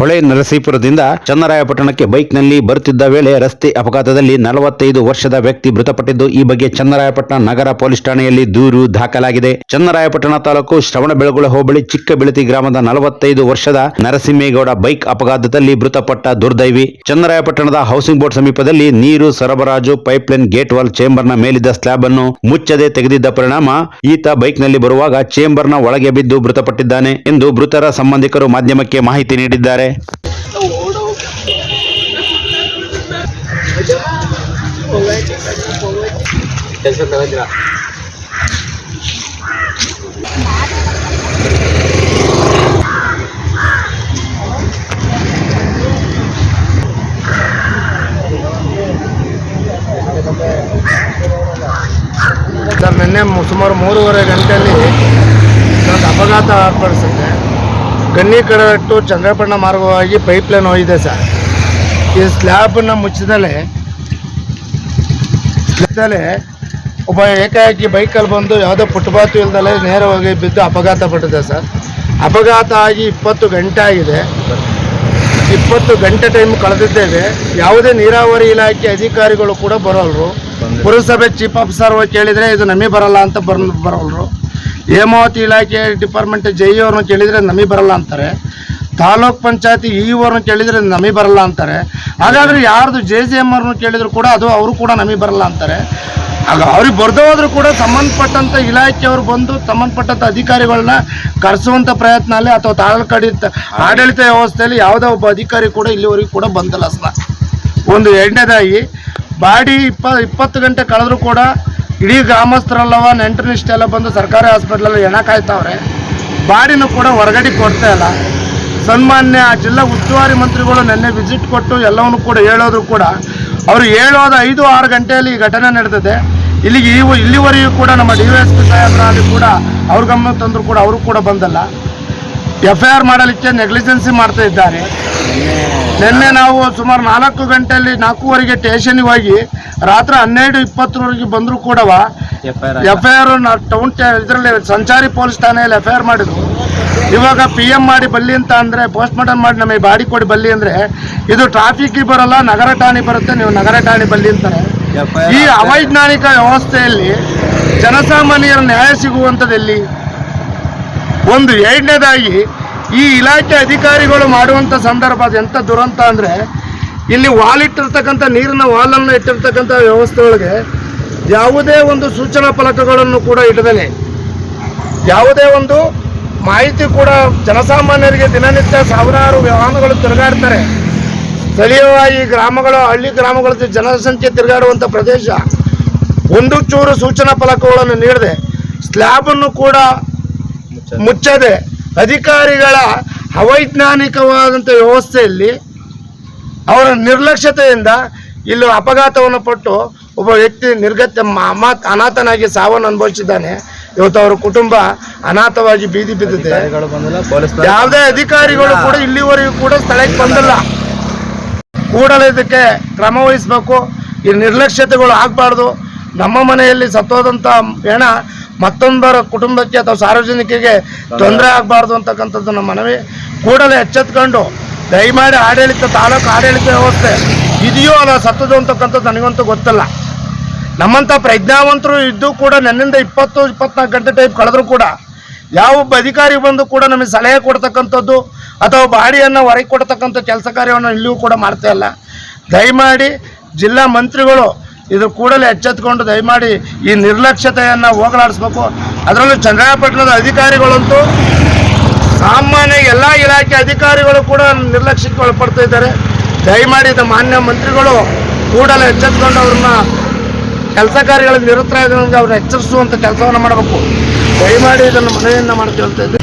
ಹೊಳೆ ನರಸೀಪುರದಿಂದ ಚನ್ನರಾಯಪಟ್ಟಣಕ್ಕೆ ಬೈಕ್ನಲ್ಲಿ ಬರುತ್ತಿದ್ದ ವೇಳೆ ರಸ್ತೆ ಅಪಘಾತದಲ್ಲಿ 45 ವರ್ಷದ ವ್ಯಕ್ತಿ ಮೃತಪಟ್ಟಿದ್ದು, ಈ ಬಗ್ಗೆ ಚನ್ನರಾಯಪಟ್ಟಣ ನಗರ ಪೊಲೀಸ್ ಠಾಣೆಯಲ್ಲಿ ದೂರು ದಾಖಲಾಗಿದೆ. ಚನ್ನರಾಯಪಟ್ಟಣ ತಾಲೂಕು ಶ್ರವಣಬೆಳಗೊಳ ಹೋಬಳಿ ಚಿಕ್ಕಬೆಳತಿ ಗ್ರಾಮದ 45 ವರ್ಷದ ನರಸಿಂಹೇಗೌಡ ಬೈಕ್ ಅಪಘಾತದಲ್ಲಿ ಮೃತಪಟ್ಟ ದುರ್ದೈವಿ. ಚನ್ನರಾಯಪಟ್ಟಣದ ಹೌಸಿಂಗ್ ಬೋರ್ಡ್ ಸಮೀಪದಲ್ಲಿ ನೀರು ಸರಬರಾಜು ಪೈಪ್ಲೈನ್ ಗೇಟ್ ವಾಲ್ ಚೇಂಬರ್ನ ಮೇಲಿದ್ದ ಸ್ಲ್ಯಾಬ್ ಅನ್ನು ಮುಚ್ಚದೆ ತೆಗೆದಿದ್ದ ಪರಿಣಾಮ ಈತ ಬೈಕ್ನಲ್ಲಿ ಬರುವಾಗ ಚೇಂಬರ್ನ ಒಳಗೆ ಬಿದ್ದು ಮೃತಪಟ್ಟಿದ್ದಾನೆ ಎಂದು ಮೃತರ ಸಂಬಂಧಿಕರು ಮಾಧ್ಯಮಕ್ಕೆ ಮಾಹಿತಿ ನೀಡಿದ್ದಾರೆ. ಸರ್, ನಿನ್ನೆ ಸುಮಾರು 3:30 ಗಂಟೆಯಲ್ಲಿ ಅಪಘಾತ ಏರ್ಪಡಿಸುತ್ತೆ. ಗನ್ನಿ ಕಡಟ್ಟು ಚಂದ್ರಪಟ್ಟಣ ಮಾರ್ಗವಾಗಿ ಪೈಪ್ಲೈನ್ ಹೋಗಿದೆ ಸರ್. ಈ ಸ್ಲ್ಯಾಬನ್ನು ಮುಚ್ಚಿದಲೇ ಒಬ್ಬ ಏಕಾಏಕಿ ಬೈಕಲ್ಲಿ ಬಂದು ಯಾವುದೋ ಫುಟ್ಪಾತ್ ಇಲ್ದಲೇ ನೇರವಾಗಿ ಬಿದ್ದು ಅಪಘಾತ ಪಟ್ಟಿದೆ ಸರ್. ಅಪಘಾತ ಆಗಿ 20 ಗಂಟೆ ಆಗಿದೆ. 20 ಗಂಟೆ ಟೈಮ್ ಕಳೆದಿದ್ದೇವೆ. ಯಾವುದೇ ನೀರಾವರಿ ಇಲಾಖೆ ಅಧಿಕಾರಿಗಳು ಕೂಡ ಬರೋಲ್ರು. ಪುರಸಭೆ ಚೀಫ್ ಆಫೀಸರ್ ಕೇಳಿದರೆ ಇದು ನಮಗೆ ಬರಲ್ಲ ಅಂತ ಬರೋಲ್ರು. ಹೇಮಾವತಿ ಇಲಾಖೆ ಡಿಪಾರ್ಟ್ಮೆಂಟ್ ಜೈ ಅವ್ರನ್ನ ಕೇಳಿದರೆ ನಮಗೆ ಬರಲ್ಲ ಅಂತಾರೆ. ತಾಲೂಕ್ ಪಂಚಾಯತಿ ಅವ್ರನ್ನ ಕೇಳಿದರೆ ನಮಗೆ ಬರಲ್ಲ ಅಂತಾರೆ. ಹಾಗಾದರೆ ಯಾರ್ದು JJM ಅವ್ರನ್ನ ಕೇಳಿದ್ರು ಕೂಡ ಅದು ಅವರು ಕೂಡ ನಮಗೆ ಬರಲ್ಲ ಅಂತಾರೆ. ಆಗ ಅವ್ರಿಗೆ ಬರ್ದು ಹೋದ್ರು ಕೂಡ ಸಂಬಂಧಪಟ್ಟಂಥ ಇಲಾಖೆಯವರು ಬಂದು ಸಂಬಂಧಪಟ್ಟಂಥ ಅಧಿಕಾರಿಗಳನ್ನ ಕರೆಸುವಂಥ ಪ್ರಯತ್ನ ಅಲ್ಲಿ ಅಥವಾ ತಾಲೂಕು ಆಡಳಿತ ವ್ಯವಸ್ಥೆಯಲ್ಲಿ ಯಾವುದೋ ಒಬ್ಬ ಅಧಿಕಾರಿ ಕೂಡ ಇಲ್ಲಿವರೆಗೂ ಕೂಡ ಬಂದಿಲ್ಲ ಸರ್. ಒಂದು ಎರಡನೇದಾಗಿ ಬಾಡಿ 20 ಗಂಟೆ ಕಳೆದ್ರೂ ಕೂಡ ಇಡೀ ಗ್ರಾಮಸ್ಥರಲ್ಲವ ನೆಂಟರಿಷ್ಟೆಲ್ಲ ಬಂದು ಸರ್ಕಾರಿ ಹಾಸ್ಪಿಟ್ಲಲ್ಲಿ ಹೆಣ ಕಾಯ್ತಾವ್ರೆ. ಬಾಡಿನೂ ಕೂಡ ಹೊರಗಡೆ ಕೊಡ್ತಾ ಇಲ್ಲ. ಸನ್ಮಾನ್ಯ ಜಿಲ್ಲಾ ಉಸ್ತುವಾರಿ ಮಂತ್ರಿಗಳು ನಿನ್ನೆ ವಿಸಿಟ್ ಕೊಟ್ಟು ಎಲ್ಲವನ್ನೂ ಕೂಡ ಹೇಳೋದ್ರು ಕೂಡ ಅವರು ಹೇಳೋದು 5-6 ಗಂಟೆಯಲ್ಲಿ ಈ ಘಟನೆ ನಡೆದಿದೆ. ಇಲ್ಲಿವರೆಗೂ ಕೂಡ ನಮ್ಮ DYSP ಸಾಹೇಬರಲ್ಲಿ ಕೂಡ ಅವ್ರ ಗಮನ ತಂದರೂ ಕೂಡ ಅವರು ಕೂಡ ಬಂದಲ್ಲ. FIR ಮಾಡಲಿಕ್ಕೆ ನೆಗ್ಲಿಜೆನ್ಸಿ ಮಾಡ್ತಾ ಇದ್ದಾರೆ. ನಿನ್ನೆ ನಾವು ಸುಮಾರು 4 ಗಂಟೆಯಲ್ಲಿ 4:15ಗೆ ಸ್ಟೇಷನ್ಗೆ ಹೋಗಿ ರಾತ್ರಿ 12:20 ಬಂದರೂ ಕೂಡ FIR ಟೌನ್ ಇದರಲ್ಲಿ ಸಂಚಾರಿ ಪೊಲೀಸ್ ಠಾಣೆಯಲ್ಲಿ FIR ಮಾಡಿದ್ರು. ಇವಾಗ PM ಮಾಡಿ ಬಲ್ಲಿ ಅಂತ ಅಂದರೆ ಪೋಸ್ಟ್ ಮಾರ್ಟಮ್ ಮಾಡಿ ನಮಗೆ ಬಾಡಿ ಕೊಡಿ ಬಲ್ಲಿ ಅಂದರೆ ಇದು ಟ್ರಾಫಿಕ್ಗೆ ಬರಲ್ಲ, ನಗರ ಠಾಣೆ ಬರುತ್ತೆ, ನೀವು ನಗರ ಠಾಣೆ ಬಲ್ಲಿ ಅಂತಾರೆ. ಈ ಅವೈಜ್ಞಾನಿಕ ವ್ಯವಸ್ಥೆಯಲ್ಲಿ ಜನಸಾಮಾನ್ಯರ ನ್ಯಾಯ ಸಿಗುವಂಥದ್ದಲ್ಲಿ ಒಂದು. ಎರಡನೇದಾಗಿ ಈ ಇಲಾಖೆ ಅಧಿಕಾರಿಗಳು ಮಾಡುವಂಥ ಸಂದರ್ಭ ಅದು ಎಂಥ ದುರಂತ ಅಂದರೆ, ಇಲ್ಲಿ ವಾಲ್ ಇಟ್ಟಿರ್ತಕ್ಕಂಥ ನೀರಿನ ವಾಲನ್ನು ಇಟ್ಟಿರ್ತಕ್ಕಂಥ ವ್ಯವಸ್ಥೆ ಒಳಗೆ ಯಾವುದೇ ಒಂದು ಸೂಚನಾ ಫಲಕಗಳನ್ನು ಕೂಡ ಇಡದಲೆ, ಯಾವುದೇ ಒಂದು ಮಾಹಿತಿ ಕೂಡ ಜನಸಾಮಾನ್ಯರಿಗೆ ದಿನನಿತ್ಯ ಸಾವಿರಾರು ವಾಹನಗಳು ತಿರುಗಾಡ್ತಾರೆ. ಸ್ಥಳೀಯವಾಗಿ ಗ್ರಾಮಗಳು, ಹಳ್ಳಿ ಗ್ರಾಮಗಳ ಜನಸಂಖ್ಯೆ ತಿರುಗಾಡುವಂಥ ಪ್ರದೇಶ. ಒಂದು ಚೂರು ಸೂಚನಾ ಫಲಕಗಳನ್ನು ನೀಡದೆ ಸ್ಲ್ಯಾಬನ್ನು ಕೂಡ ಮುಚ್ಚದೆ ಅಧಿಕಾರಿಗಳ ಅವೈಜ್ಞಾನಿಕವಾದಂಥ ವ್ಯವಸ್ಥೆಯಲ್ಲಿ ಅವರ ನಿರ್ಲಕ್ಷ್ಯತೆಯಿಂದ ಇಲ್ಲಿ ಅಪಘಾತವನ್ನು ಪಟ್ಟು ಒಬ್ಬ ವ್ಯಕ್ತಿ ನಿರ್ಗತ್ಯ ಅನಾಥನಾಗಿ ಸಾವನ್ನು ಅನುಭವಿಸಿದ್ದಾನೆ. ಇವತ್ತು ಅವರ ಕುಟುಂಬ ಅನಾಥವಾಗಿ ಬೀದಿ ಬಿದ್ದಿದೆ. ಯಾವುದೇ ಅಧಿಕಾರಿಗಳು ಕೂಡ ಇಲ್ಲಿವರೆಗೂ ಕೂಡ ಸ್ಥಳಕ್ಕೆ ಬಂದಿಲ್ಲ. ಕೂಡಲೇ ಇದಕ್ಕೆ ಕ್ರಮ ವಹಿಸಬೇಕು. ಈ ನಿರ್ಲಕ್ಷ್ಯತೆಗಳು ಆಗಬಾರ್ದು. ನಮ್ಮ ಮನೆಯಲ್ಲಿ ಸತ್ತೋದಂಥ ಹೆಣ ಮತ್ತೊಂದರ ಕುಟುಂಬಕ್ಕೆ ಅಥವಾ ಸಾರ್ವಜನಿಕರಿಗೆ ತೊಂದರೆ ಆಗಬಾರ್ದು ಅಂತಕ್ಕಂಥದ್ದು ನಮ್ಮ ಮನವಿ. ಕೂಡಲೇ ಎಚ್ಚೆತ್ಕೊಂಡು ದಯಮಾಡಿ ತಾಲೂಕು ಆಡಳಿತ ವ್ಯವಸ್ಥೆ ಇದೆಯೋ ಅಲ್ಲ ಸತ್ತದು ಅಂತಕ್ಕಂಥದ್ದು ನನಗಂತೂ ಗೊತ್ತಿಲ್ಲ. ನಮ್ಮಂಥ ಪ್ರಜ್ಞಾವಂತರು ಇದ್ದು ಕೂಡ ನನ್ನಿಂದ 20-24 ಗಂಟೆ ಟೈಪ್ ಕಳೆದ್ರೂ ಕೂಡ ಯಾವೊಬ್ಬ ಅಧಿಕಾರಿ ಬಂದು ಕೂಡ ನಮಗೆ ಸಲಹೆ ಕೊಡ್ತಕ್ಕಂಥದ್ದು ಅಥವಾ ಬಾಡಿಯನ್ನು ಹೊರಗೆ ಕೊಡ್ತಕ್ಕಂಥ ಕೆಲಸ ಕಾರ್ಯವನ್ನು ಇಲ್ಲಿಯೂ ಕೂಡ ಮಾಡ್ತಾ ಇಲ್ಲ. ದಯಮಾಡಿ ಜಿಲ್ಲಾ ಮಂತ್ರಿಗಳು ಇದು ಕೂಡಲೇ ಎಚ್ಚೆತ್ಕೊಂಡು ದಯಮಾಡಿ ಈ ನಿರ್ಲಕ್ಷ್ಯತೆಯನ್ನು ಹೋಗಲಾಡಿಸ್ಬೇಕು. ಅದರಲ್ಲೂ ಚನ್ನರಾಯಪಟ್ಟಣದ ಅಧಿಕಾರಿಗಳಂತೂ ಸಾಮಾನ್ಯ ಎಲ್ಲ ಇಲಾಖೆ ಅಧಿಕಾರಿಗಳು ಕೂಡ ನಿರ್ಲಕ್ಷ್ಯಕ್ಕೆ ಒಳಪಡ್ತಾ ಇದ್ದಾರೆ. ದಯಮಾಡಿ ಇದು ಮಾನ್ಯ ಮಂತ್ರಿಗಳು ಕೂಡಲೇ ಎಚ್ಚೆತ್ಕೊಂಡು ಅವ್ರನ್ನ ಕೆಲಸ ಕಾರ್ಯಗಳಲ್ಲಿ ನಿರತರಾಗಿ ಅವ್ರನ್ನ ಎಚ್ಚರಿಸುವಂಥ ಕೆಲಸವನ್ನು ಮಾಡಬೇಕು. ದಯಮಾಡಿ ಇದನ್ನು ಮನವಿಯನ್ನು ಮಾಡಿ ಕೇಳ್ತಾ ಇದ್ದೆ.